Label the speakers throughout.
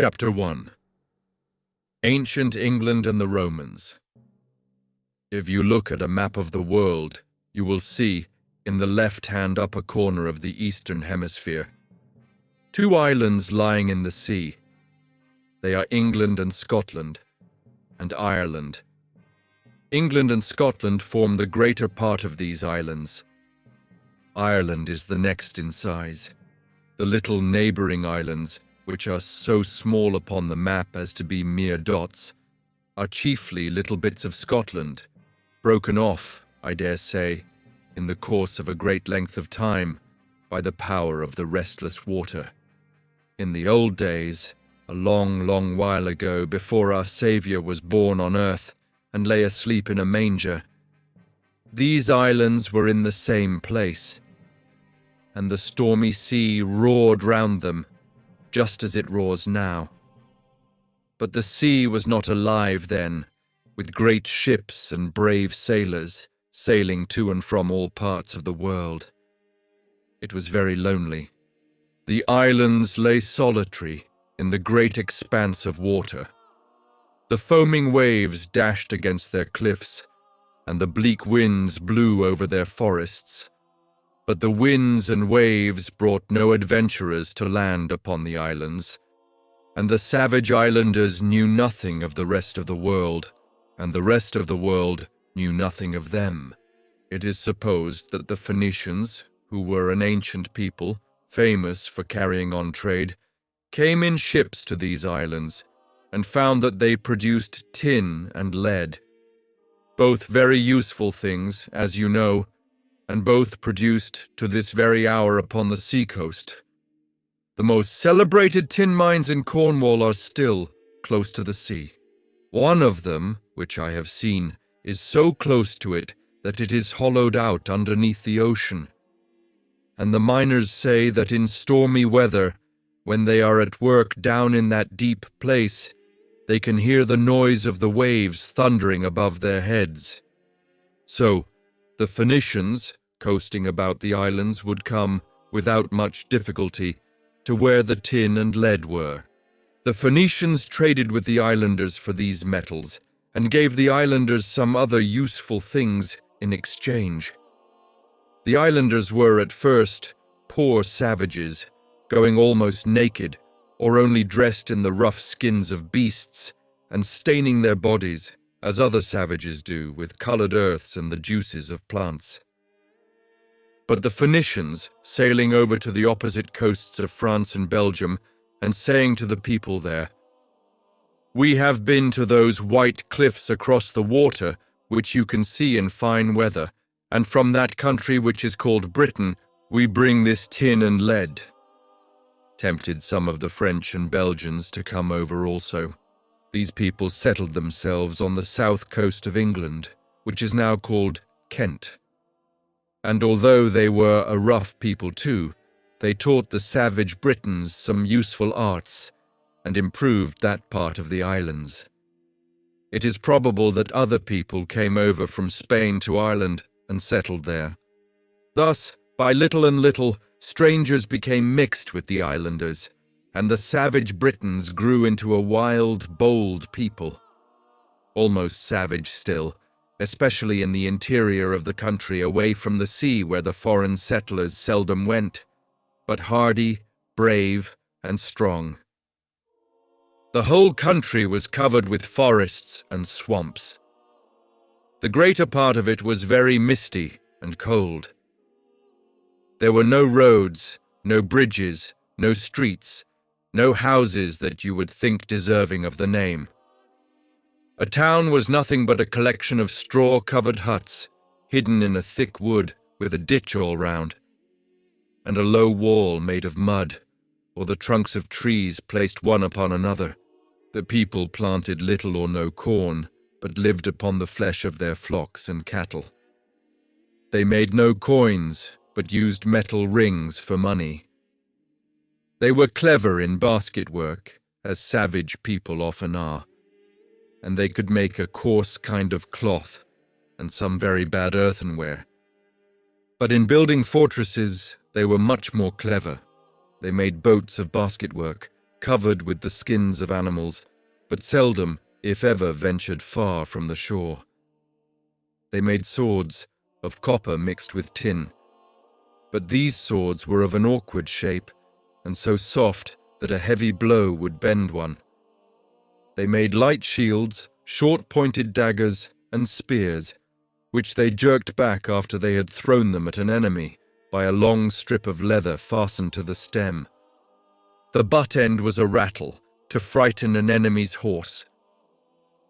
Speaker 1: Chapter 1. Ancient England and the Romans. If you look at a map of the world, you will see, in the left-hand upper corner of the Eastern Hemisphere, two islands lying in the sea. They are England and Scotland, and Ireland. England and Scotland form the greater part of these islands. Ireland is the next in size. The little neighbouring islands, which are so small upon the map as to be mere dots, are chiefly little bits of Scotland, broken off, I dare say, in the course of a great length of time, by the power of the restless water. In the old days, a long, long while ago, before our Saviour was born on earth and lay asleep in a manger, these islands were in the same place, and the stormy sea roared round them, just as it roars now. But the sea was not alive then, with great ships and brave sailors sailing to and from all parts of the world. It was very lonely. The islands lay solitary in the great expanse of water. The foaming waves dashed against their cliffs, and the bleak winds blew over their forests. But the winds and waves brought no adventurers to land upon the islands, and the savage islanders knew nothing of the rest of the world, and the rest of the world knew nothing of them. It is supposed that the Phoenicians, who were an ancient people, famous for carrying on trade, came in ships to these islands, and found that they produced tin and lead, both very useful things, as you know, and both produced to this very hour upon the seacoast. The most celebrated tin mines in Cornwall are still close to the sea. One of them, which I have seen, is so close to it that it is hollowed out underneath the ocean. And the miners say that in stormy weather, when they are at work down in that deep place, they can hear the noise of the waves thundering above their heads. So, the Phoenicians, coasting about the islands, would come, without much difficulty, to where the tin and lead were. The Phoenicians traded with the islanders for these metals, and gave the islanders some other useful things in exchange. The islanders were at first poor savages, going almost naked, or only dressed in the rough skins of beasts, and staining their bodies, as other savages do, with coloured earths and the juices of plants. But the Phoenicians, sailing over to the opposite coasts of France and Belgium, and saying to the people there, "We have been to those white cliffs across the water, which you can see in fine weather, and from that country which is called Britain, we bring this tin and lead," tempted some of the French and Belgians to come over also. These people settled themselves on the south coast of England, which is now called Kent. And although they were a rough people too, they taught the savage Britons some useful arts, and improved that part of the islands. It is probable that other people came over from Spain to Ireland and settled there. Thus, by little and little, strangers became mixed with the islanders, and the savage Britons grew into a wild, bold people. Almost savage still, especially in the interior of the country away from the sea where the foreign settlers seldom went, but hardy, brave, and strong. The whole country was covered with forests and swamps. The greater part of it was very misty and cold. There were no roads, no bridges, no streets, no houses that you would think deserving of the name. A town was nothing but a collection of straw-covered huts, hidden in a thick wood with a ditch all round, and a low wall made of mud, or the trunks of trees placed one upon another. The people planted little or no corn, but lived upon the flesh of their flocks and cattle. They made no coins, but used metal rings for money. They were clever in basket work, as savage people often are, and they could make a coarse kind of cloth, and some very bad earthenware. But in building fortresses, they were much more clever. They made boats of basket work, covered with the skins of animals, but seldom, if ever, ventured far from the shore. They made swords of copper mixed with tin, but these swords were of an awkward shape and so soft that a heavy blow would bend one. They made light shields, short-pointed daggers, and spears, which they jerked back after they had thrown them at an enemy by a long strip of leather fastened to the stem. The butt end was a rattle to frighten an enemy's horse.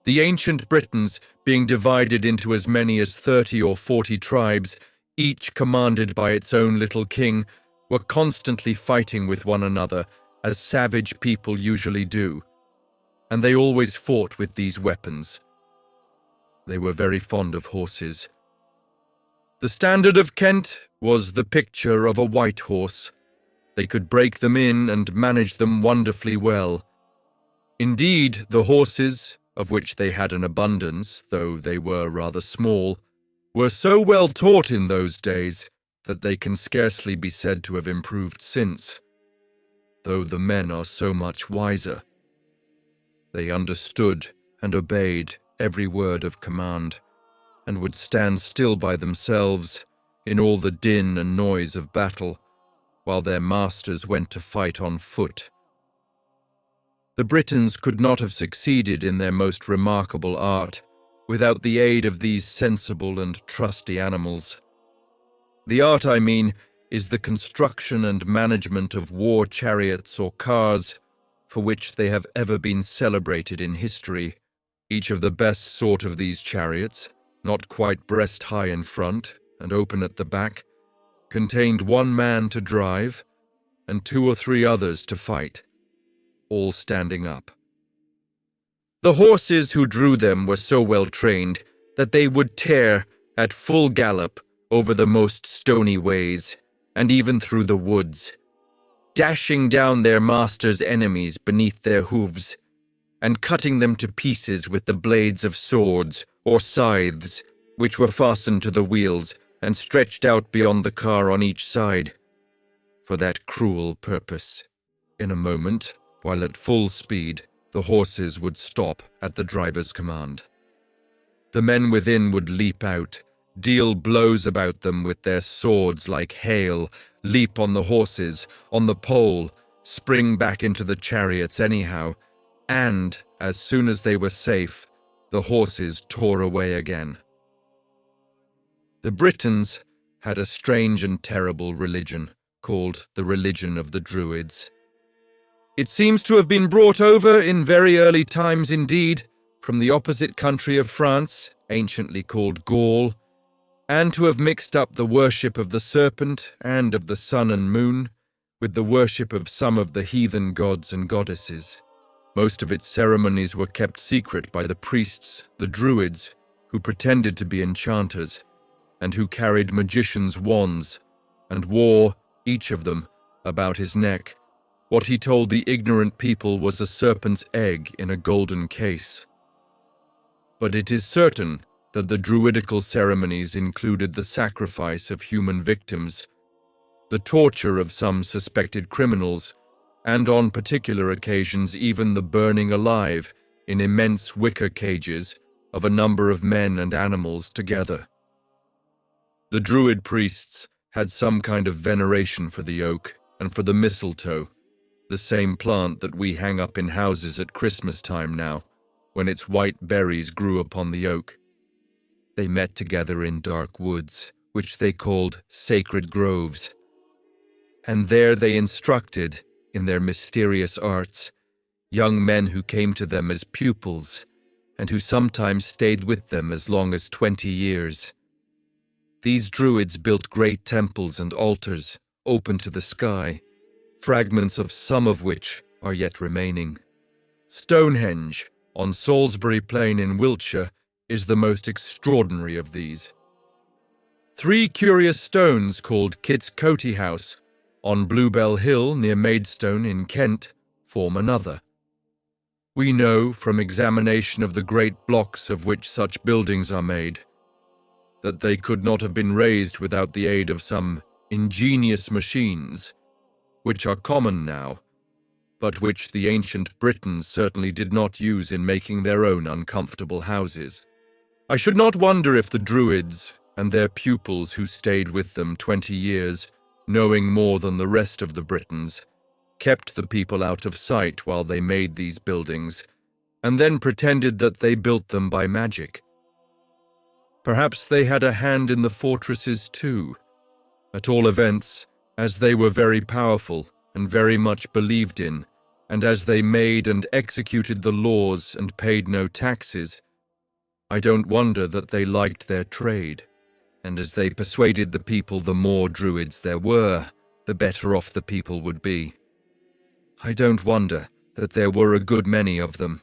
Speaker 1: The ancient Britons, being divided into as many as 30 or 40 tribes, each commanded by its own little king, were constantly fighting with one another, as savage people usually do, and they always fought with these weapons. They were very fond of horses. The standard of Kent was the picture of a white horse. They could break them in and manage them wonderfully well. Indeed, the horses, of which they had an abundance, though they were rather small, were so well taught in those days that they can scarcely be said to have improved since, though the men are so much wiser. They understood and obeyed every word of command, and would stand still by themselves in all the din and noise of battle, while their masters went to fight on foot. The Britons could not have succeeded in their most remarkable art without the aid of these sensible and trusty animals. The art, I mean, is the construction and management of war chariots or cars, for which they have ever been celebrated in history. Each of the best sort of these chariots, not quite breast-high in front and open at the back, contained one man to drive and 2 or 3 others to fight, all standing up. The horses who drew them were so well trained that they would tear at full gallop over the most stony ways, and even through the woods, dashing down their masters' enemies beneath their hoofs, and cutting them to pieces with the blades of swords or scythes, which were fastened to the wheels and stretched out beyond the car on each side, for that cruel purpose. In a moment, while at full speed, the horses would stop at the driver's command. The men within would leap out, deal blows about them with their swords like hail, leap on the horses, on the pole, spring back into the chariots anyhow, and, as soon as they were safe, the horses tore away again. The Britons had a strange and terrible religion, called the religion of the Druids. It seems to have been brought over in very early times indeed, from the opposite country of France, anciently called Gaul, and to have mixed up the worship of the serpent and of the sun and moon with the worship of some of the heathen gods and goddesses. Most of its ceremonies were kept secret by the priests, the Druids, who pretended to be enchanters, and who carried magicians' wands, and wore, each of them, about his neck, what he told the ignorant people was a serpent's egg in a golden case. But it is certain that the Druidical ceremonies included the sacrifice of human victims, the torture of some suspected criminals, and on particular occasions even the burning alive in immense wicker cages of a number of men and animals together. The Druid priests had some kind of veneration for the oak and for the mistletoe, the same plant that we hang up in houses at Christmas time now, when its white berries grew upon the oak. They met together in dark woods, which they called sacred groves, and there they instructed, in their mysterious arts, young men who came to them as pupils, and who sometimes stayed with them as long as 20 years. These Druids built great temples and altars, open to the sky, fragments of some of which are yet remaining. Stonehenge, on Salisbury Plain in Wiltshire, is the most extraordinary of these. 3 curious stones called Kit's Coty House, on Bluebell Hill near Maidstone in Kent, form another. We know, from examination of the great blocks of which such buildings are made, that they could not have been raised without the aid of some ingenious machines, which are common now, but which the ancient Britons certainly did not use in making their own uncomfortable houses. I should not wonder if the Druids and their pupils who stayed with them 20 years, knowing more than the rest of the Britons, kept the people out of sight while they made these buildings, and then pretended that they built them by magic. Perhaps they had a hand in the fortresses too. At all events, as they were very powerful and very much believed in, and as they made and executed the laws and paid no taxes, I don't wonder that they liked their trade, and as they persuaded the people the more Druids there were, the better off the people would be. I don't wonder that there were a good many of them.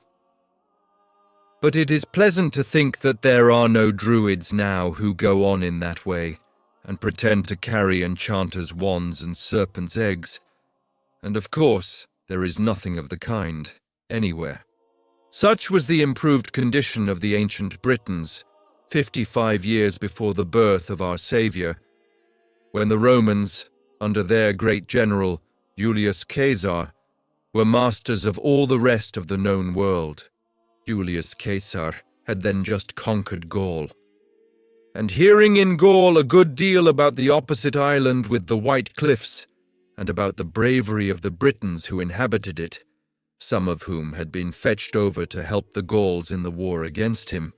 Speaker 1: But it is pleasant to think that there are no Druids now who go on in that way, and pretend to carry enchanters' wands and serpents' eggs, and of course there is nothing of the kind anywhere. Such was the improved condition of the ancient Britons, 55 years before the birth of our Saviour, when the Romans, under their great general, Julius Caesar, were masters of all the rest of the known world. Julius Caesar had then just conquered Gaul. And hearing in Gaul a good deal about the opposite island with the white cliffs, and about the bravery of the Britons who inhabited it, some of whom had been fetched over to help the Gauls in the war against him,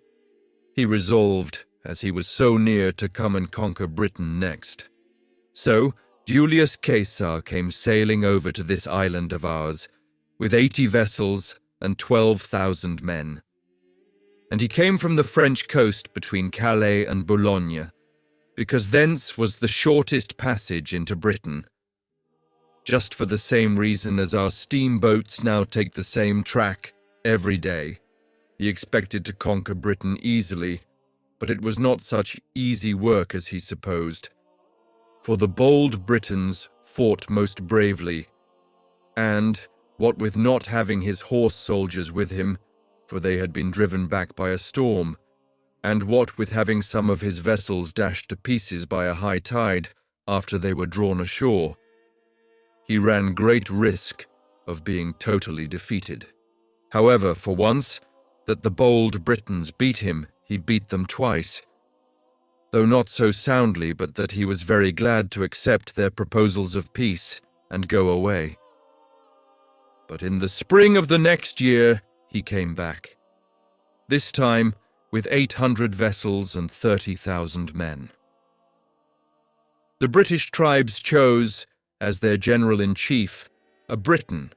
Speaker 1: he resolved, as he was so near, to come and conquer Britain next. So Julius Caesar came sailing over to this island of ours, with 80 vessels and 12,000 men. And he came from the French coast between Calais and Boulogne, because thence was the shortest passage into Britain. Just for the same reason as our steamboats now take the same track every day. He expected to conquer Britain easily, but it was not such easy work as he supposed. For the bold Britons fought most bravely, and, what with not having his horse soldiers with him, for they had been driven back by a storm, and what with having some of his vessels dashed to pieces by a high tide after they were drawn ashore, he ran great risk of being totally defeated. However, for once, that the bold Britons beat him, he beat them twice, though not so soundly but that he was very glad to accept their proposals of peace and go away. But in the spring of the next year he came back, this time with 800 vessels and 30,000 men. The British tribes chose, as their general-in-chief, a Briton,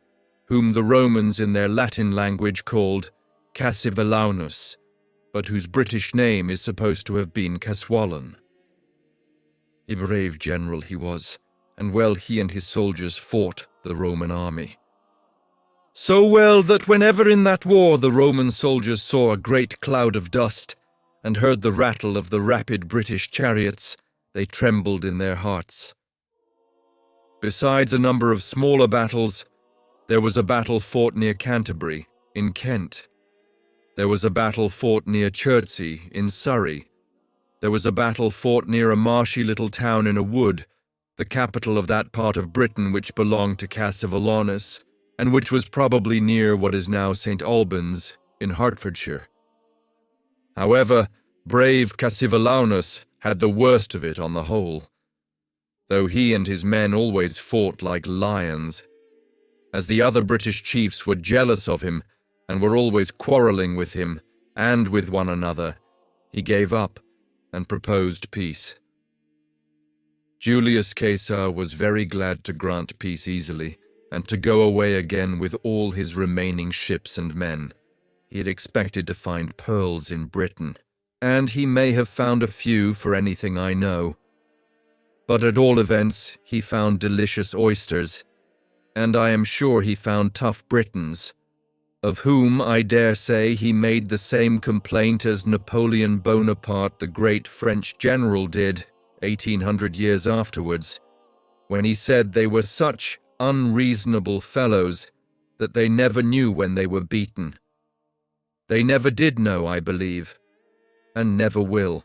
Speaker 1: whom the Romans in their Latin language called Cassivellaunus, but whose British name is supposed to have been Caswallon. A brave general he was, and well he and his soldiers fought the Roman army. So well that whenever in that war the Roman soldiers saw a great cloud of dust and heard the rattle of the rapid British chariots, they trembled in their hearts. Besides a number of smaller battles, there was a battle fought near Canterbury, in Kent. There was a battle fought near Chertsey, in Surrey. There was a battle fought near a marshy little town in a wood, the capital of that part of Britain which belonged to Cassivellaunus, and which was probably near what is now St. Albans, in Hertfordshire. However, brave Cassivellaunus had the worst of it on the whole, though he and his men always fought like lions. As the other British chiefs were jealous of him and were always quarrelling with him and with one another, he gave up and proposed peace. Julius Caesar was very glad to grant peace easily, and to go away again with all his remaining ships and men. He had expected to find pearls in Britain, and he may have found a few for anything I know. But at all events, he found delicious oysters, and I am sure he found tough Britons, of whom I dare say he made the same complaint as Napoleon Bonaparte, the great French general, did 1800 years afterwards, when he said they were such unreasonable fellows that they never knew when they were beaten. They never did know, I believe, and never will.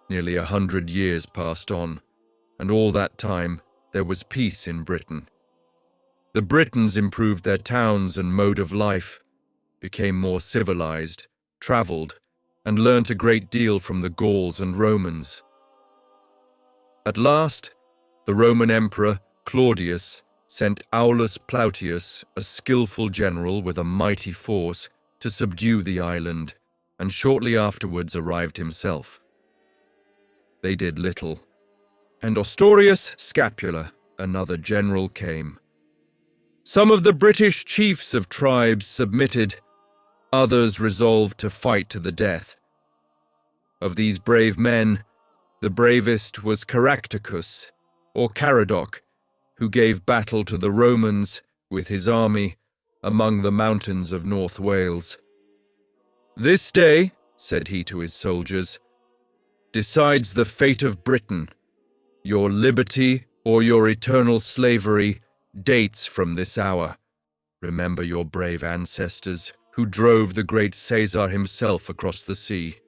Speaker 1: Nearly 100 years passed on, and all that time there was peace in Britain. The Britons improved their towns and mode of life, became more civilized, traveled, and learnt a great deal from the Gauls and Romans. At last, the Roman Emperor Claudius sent Aulus Plautius, a skillful general with a mighty force, to subdue the island, and shortly afterwards arrived himself. They did little, and Ostorius Scapula, another general, came. Some of the British chiefs of tribes submitted, others resolved to fight to the death. Of these brave men, the bravest was Caractacus, or Caradoc, who gave battle to the Romans with his army among the mountains of North Wales. "This day," said he to his soldiers, "decides the fate of Britain. Your liberty or your eternal slavery dates from this hour. Remember your brave ancestors who drove the great Caesar himself across the sea."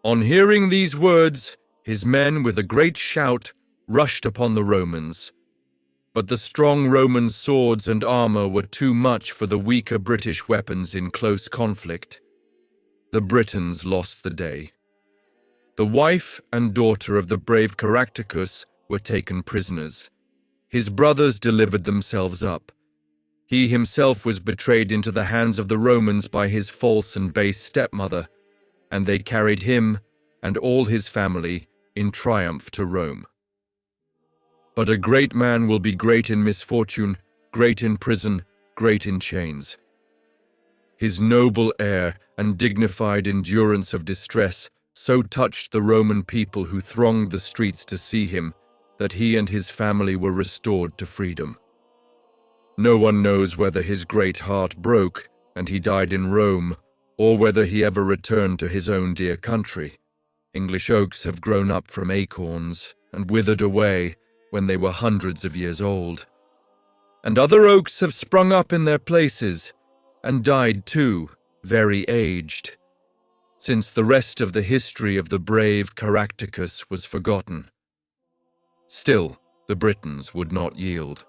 Speaker 1: On hearing these words, his men with a great shout rushed upon the Romans. But the strong Roman swords and armor were too much for the weaker British weapons in close conflict. The Britons lost the day. The wife and daughter of the brave Caractacus were taken prisoners. His brothers delivered themselves up. He himself was betrayed into the hands of the Romans by his false and base stepmother, and they carried him and all his family in triumph to Rome. But a great man will be great in misfortune, great in prison, great in chains. His noble air and dignified endurance of distress so touched the Roman people who thronged the streets to see him that he and his family were restored to freedom. No one knows whether his great heart broke and he died in Rome, or whether he ever returned to his own dear country. English oaks have grown up from acorns and withered away when they were hundreds of years old. And other oaks have sprung up in their places and died too, very aged, since the rest of the history of the brave Caractacus was forgotten. Still, the Britons would not yield.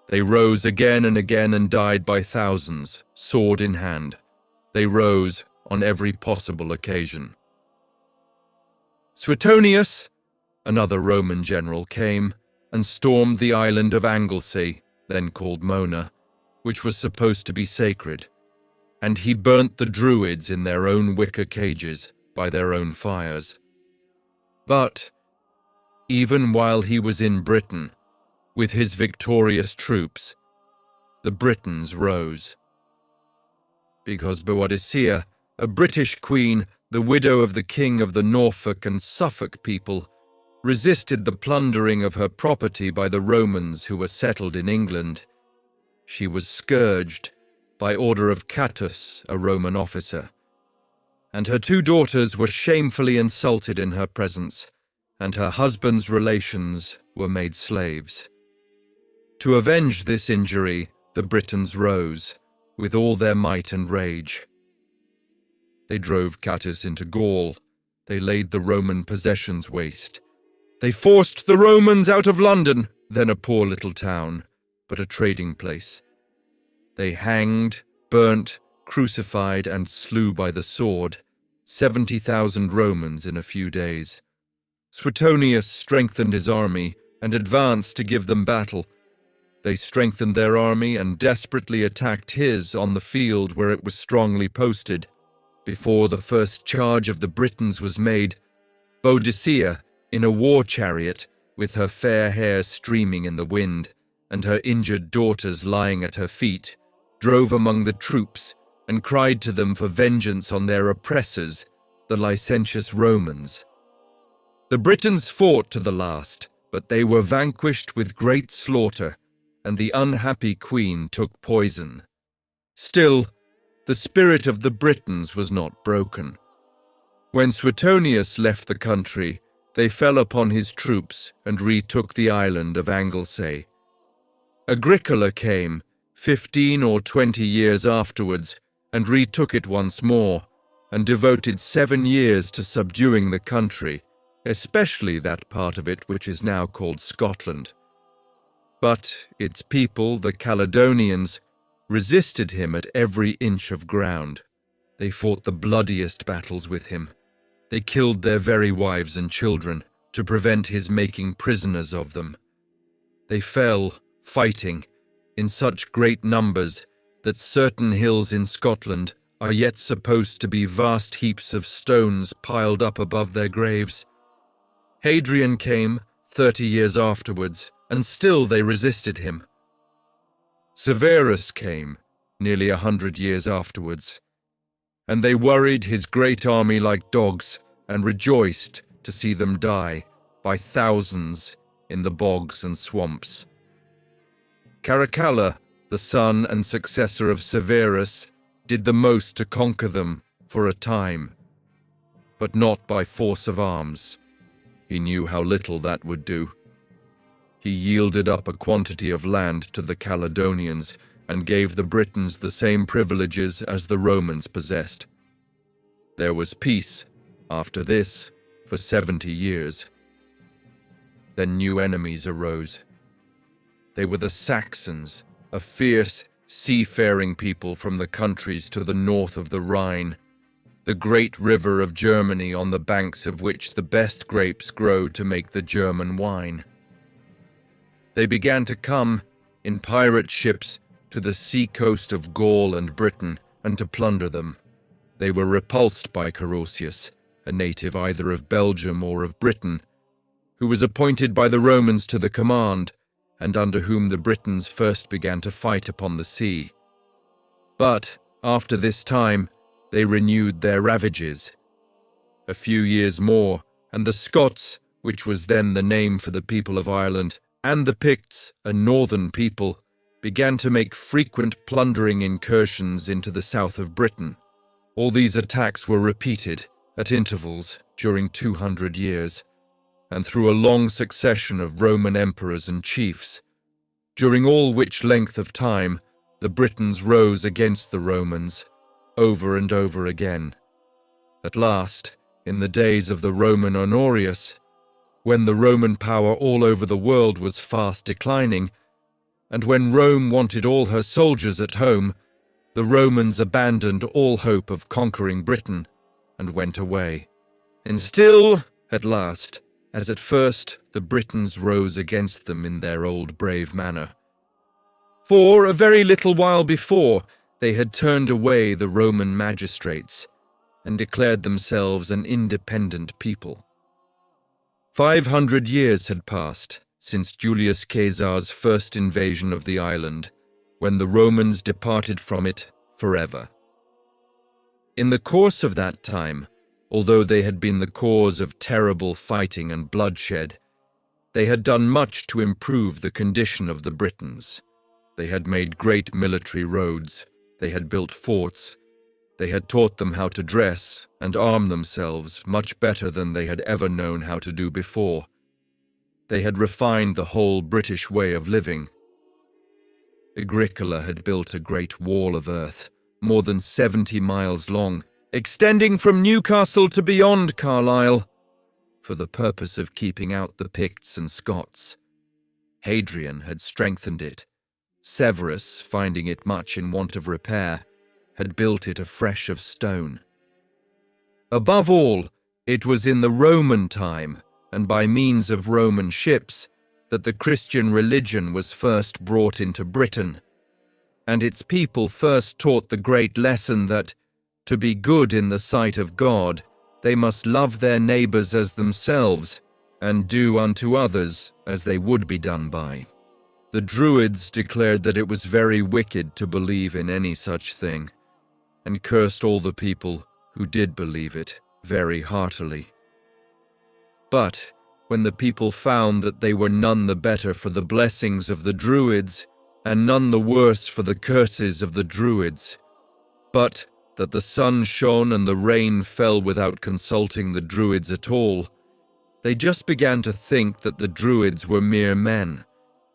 Speaker 1: They rose again and again and died by thousands, sword in hand. They rose on every possible occasion. Suetonius, another Roman general, came and stormed the island of Anglesey, then called Mona, which was supposed to be sacred, and he burnt the Druids in their own wicker cages by their own fires. But, even while he was in Britain, with his victorious troops, the Britons rose. Because Boadicea, a British queen, the widow of the king of the Norfolk and Suffolk people, resisted the plundering of her property by the Romans who were settled in England, she was scourged by order of Catus, a Roman officer, and her two daughters were shamefully insulted in her presence, and her husband's relations were made slaves. To avenge this injury, the Britons rose, with all their might and rage. They drove Catus into Gaul. They laid the Roman possessions waste. They forced the Romans out of London, then a poor little town, but a trading place. They hanged, burnt, crucified, and slew by the sword 70,000 Romans in a few days. Suetonius strengthened his army and advanced to give them battle. They strengthened their army and desperately attacked his on the field where it was strongly posted. Before the first charge of the Britons was made, Boadicea, in a war chariot, with her fair hair streaming in the wind, and her injured daughters lying at her feet, drove among the troops and cried to them for vengeance on their oppressors, the licentious Romans. The Britons fought to the last, but they were vanquished with great slaughter, and the unhappy queen took poison. Still, the spirit of the Britons was not broken. When Suetonius left the country, they fell upon his troops and retook the island of Anglesey. Agricola came, 15 or 20 years afterwards, and retook it once more, and devoted 7 years to subduing the country, especially that part of it which is now called Scotland. But its people, the Caledonians, resisted him at every inch of ground. They fought the bloodiest battles with him. They killed their very wives and children to prevent his making prisoners of them. They fell, fighting, in such great numbers that certain hills in Scotland are yet supposed to be vast heaps of stones piled up above their graves. Hadrian came 30 years afterwards, and still they resisted him. Severus came nearly 100 years afterwards, and they worried his great army like dogs and rejoiced to see them die by thousands in the bogs and swamps. Caracalla, the son and successor of Severus, did the most to conquer them for a time, but not by force of arms. He knew how little that would do. He yielded up a quantity of land to the Caledonians and gave the Britons the same privileges as the Romans possessed. There was peace, after this, for 70 years. Then new enemies arose. They were the Saxons, a fierce, seafaring people from the countries to the north of the Rhine, the great river of Germany on the banks of which the best grapes grow to make the German wine. They began to come in pirate ships to the sea coast of Gaul and Britain and to plunder them. They were repulsed by Caractacus, a native either of Belgium or of Britain, who was appointed by the Romans to the command, and under whom the Britons first began to fight upon the sea. But, after this time, they renewed their ravages. A few years more, and the Scots, which was then the name for the people of Ireland, and the Picts, a northern people, began to make frequent plundering incursions into the south of Britain. All these attacks were repeated, at intervals, during 200 years, and through a long succession of Roman emperors and chiefs, during all which length of time the Britons rose against the Romans, over and over again. At last, in the days of the Roman Honorius, when the Roman power all over the world was fast declining, and when Rome wanted all her soldiers at home, the Romans abandoned all hope of conquering Britain and went away. And still, at last, as at first, the Britons rose against them in their old brave manner. For a very little while before, they had turned away the Roman magistrates and declared themselves an independent people. 500 years had passed since Julius Caesar's first invasion of the island, when the Romans departed from it forever. In the course of that time, although they had been the cause of terrible fighting and bloodshed, they had done much to improve the condition of the Britons. They had made great military roads, they had built forts, they had taught them how to dress and arm themselves much better than they had ever known how to do before. They had refined the whole British way of living. Agricola had built a great wall of earth, more than 70 miles long, extending from Newcastle to beyond Carlisle, for the purpose of keeping out the Picts and Scots. Hadrian had strengthened it. Severus, finding it much in want of repair, had built it afresh of stone. Above all, it was in the Roman time, and by means of Roman ships, that the Christian religion was first brought into Britain, and its people first taught the great lesson that, to be good in the sight of God, they must love their neighbours as themselves, and do unto others as they would be done by. The Druids declared that it was very wicked to believe in any such thing, and cursed all the people who did believe it very heartily. But when the people found that they were none the better for the blessings of the Druids, and none the worse for the curses of the Druids, but that the sun shone and the rain fell without consulting the Druids at all, they just began to think that the Druids were mere men,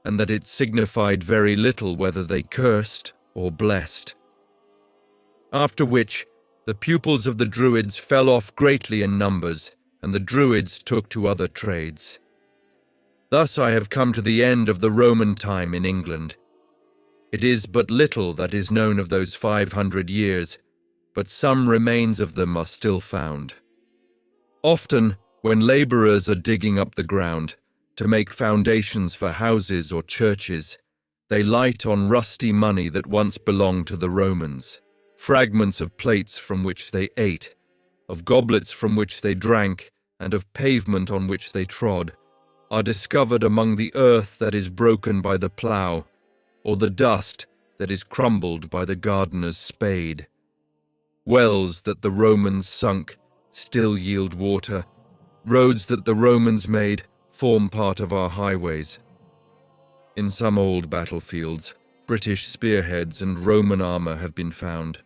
Speaker 1: and that it signified very little whether they cursed or blessed. After which, the pupils of the Druids fell off greatly in numbers, and the Druids took to other trades. Thus I have come to the end of the Roman time in England. It is but little that is known of those 500 years, but some remains of them are still found. Often, when labourers are digging up the ground to make foundations for houses or churches, they light on rusty money that once belonged to the Romans, fragments of plates from which they ate, of goblets from which they drank, and of pavement on which they trod, are discovered among the earth that is broken by the plough, or the dust that is crumbled by the gardener's spade. Wells that the Romans sunk still yield water. Roads that the Romans made form part of our highways. In some old battlefields, British spearheads and Roman armour have been found,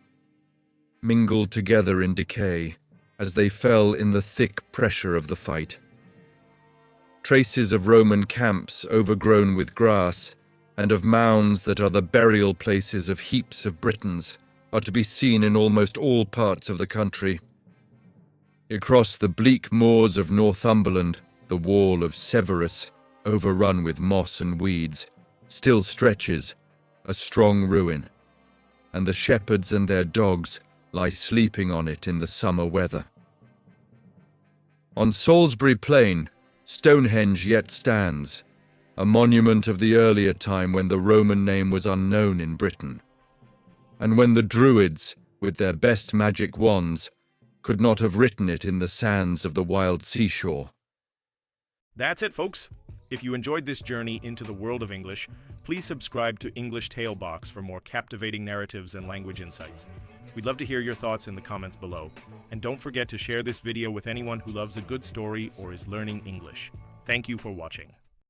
Speaker 1: mingled together in decay as they fell in the thick pressure of the fight. Traces of Roman camps overgrown with grass and of mounds that are the burial places of heaps of Britons are to be seen in almost all parts of the country. Across the bleak moors of Northumberland, the wall of Severus, overrun with moss and weeds, still stretches, a strong ruin, and the shepherds and their dogs lie sleeping on it in the summer weather. On Salisbury Plain, Stonehenge yet stands, a monument of the earlier time when the Roman name was unknown in Britain, and when the Druids, with their best magic wands, could not have written it in the sands of the wild seashore.
Speaker 2: That's it, folks. If you enjoyed this journey into the world of English, please subscribe to English Tale Box for more captivating narratives and language insights. We'd love to hear your thoughts in the comments below. And don't forget to share this video with anyone who loves a good story or is learning English. Thank you for watching.